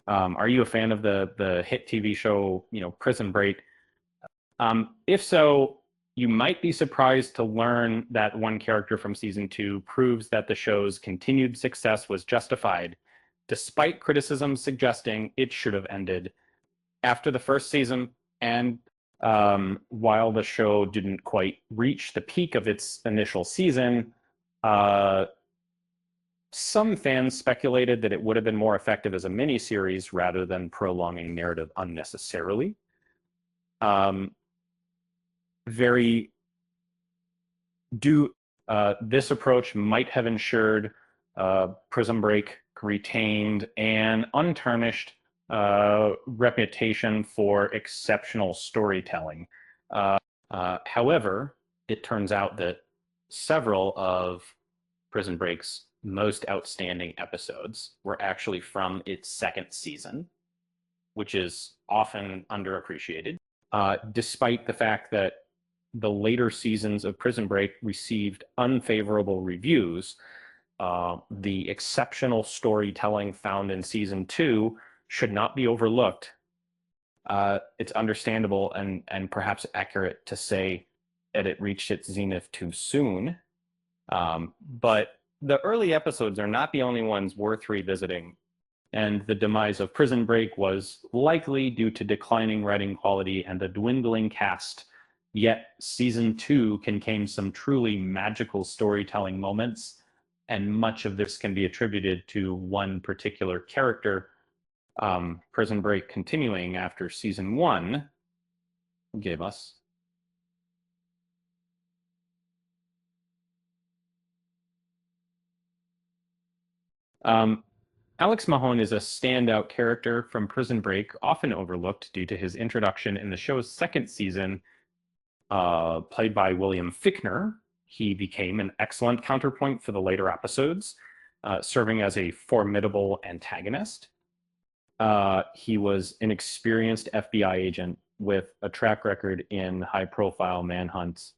Are you a fan of the hit TV show, Prison Break? If so, you might be surprised to learn that one character from season two proves that the show's continued success was justified, despite criticism suggesting it should have ended after the first season. And while the show didn't quite reach the peak of its initial season, uh, some fans speculated that it would have been more effective as a miniseries rather than prolonging narrative unnecessarily. Um, very do This approach might have ensured Prison Break retained an untarnished reputation for exceptional storytelling. However, it turns out that several of Prison Break's most outstanding episodes were actually from its second season, which is often underappreciated, despite the fact that the later seasons of Prison Break received unfavorable reviews. The exceptional storytelling found in season two should not be overlooked. It's understandable and perhaps accurate to say that it reached its zenith too soon. But the early episodes are not the only ones worth revisiting, and the demise of Prison Break was likely due to declining writing quality and a dwindling cast. Yet season two contained some truly magical storytelling moments, and much of this can be attributed to one particular character. Prison Break continuing after season one gave us. Um, Alex Mahone is a standout character from Prison Break, often overlooked due to his introduction in the show's second season. Played by William Fichtner, he became an excellent counterpoint for the later episodes, serving as a formidable antagonist. He was an experienced FBI agent with a track record in high profile manhunts.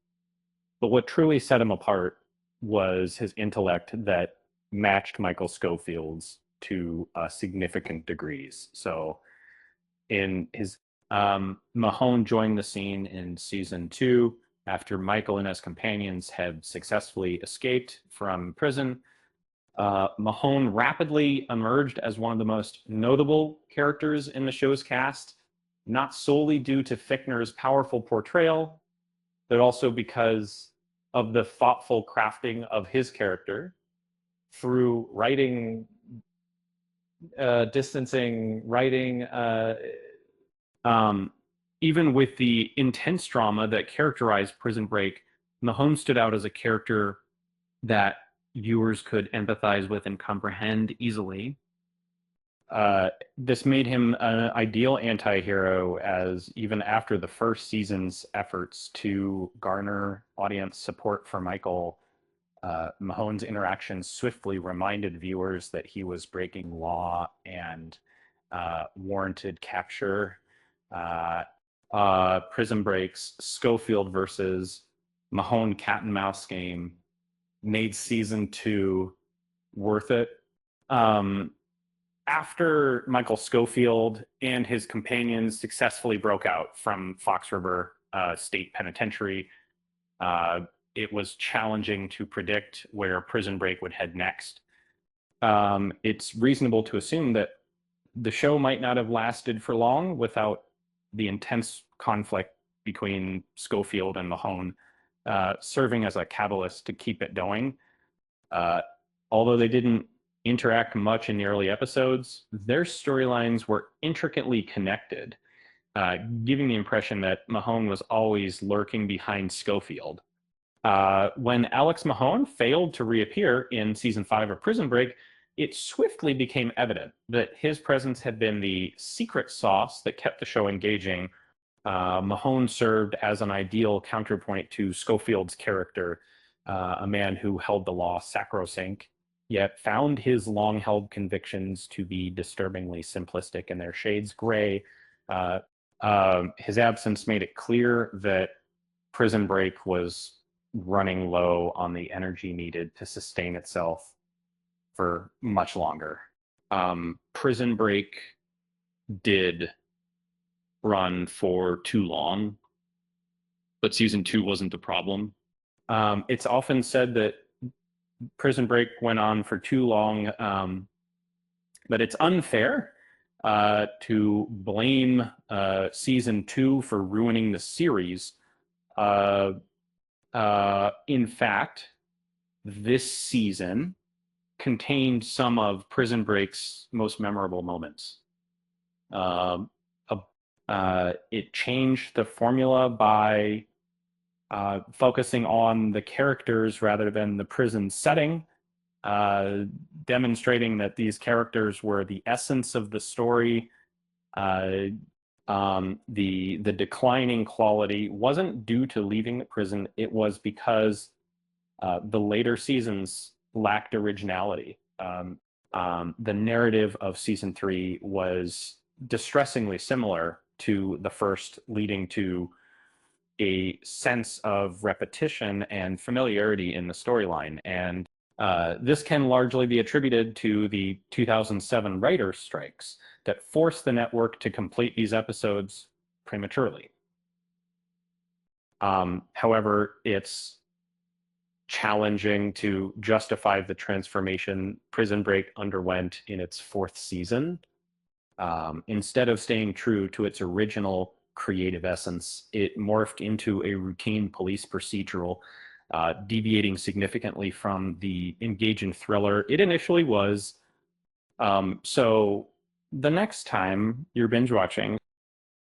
But what truly set him apart was his intellect that matched Michael Schofield's to significant degrees. So in his Mahone joined the scene in season two after Michael and his companions had successfully escaped from prison. Mahone rapidly emerged as one of the most notable characters in the show's cast, not solely due to Fichtner's powerful portrayal, but also because of the thoughtful crafting of his character through writing, distancing, writing, um, even with the intense drama that characterized Prison Break, Mahone stood out as a character that viewers could empathize with and comprehend easily. This made him an ideal anti-hero, as even after the first season's efforts to garner audience support for Michael, Mahone's interactions swiftly reminded viewers that he was breaking law and warranted capture. Uh, Prison Break's Schofield versus Mahone cat and mouse game made season two worth it. Um, After Michael Schofield and his companions successfully broke out from Fox River State Penitentiary, uh, it was challenging to predict where Prison Break would head next. It's reasonable to assume that the show might not have lasted for long without the intense conflict between Schofield and Mahone serving as a catalyst to keep it going. Uh, Although they didn't interact much in the early episodes, their storylines were intricately connected, giving the impression that Mahone was always lurking behind Schofield. When Alex Mahone failed to reappear in season five of Prison Break, it swiftly became evident that his presence had been the secret sauce that kept the show engaging. Mahone served as an ideal counterpoint to Schofield's character, a man who held the law sacrosanct, yet found his long held convictions to be disturbingly simplistic and their shades gray. Uh, his absence made it clear that Prison Break was running low on the energy needed to sustain itself for much longer. Prison Break did run for too long, but season 2 wasn't the problem. It's often said that Prison Break went on for too long, but it's unfair to blame season 2 for ruining the series. In fact, this season contained some of Prison Break's most memorable moments. Uh, it changed the formula by focusing on the characters rather than the prison setting, uh, demonstrating that these characters were the essence of the story. Uh, the declining quality wasn't due to leaving the prison; it was because the later seasons lacked originality. The narrative of season 3 was distressingly similar to the first, leading to a sense of repetition and familiarity in the storyline. And this can largely be attributed to the 2007 writer strikes that forced the network to complete these episodes prematurely. However, it's challenging to justify the transformation Prison Break underwent in its 4th season. Instead of staying true to its original creative essence, it morphed into a routine police procedural, deviating significantly from the engaging thriller it initially was. So the next time you're binge watching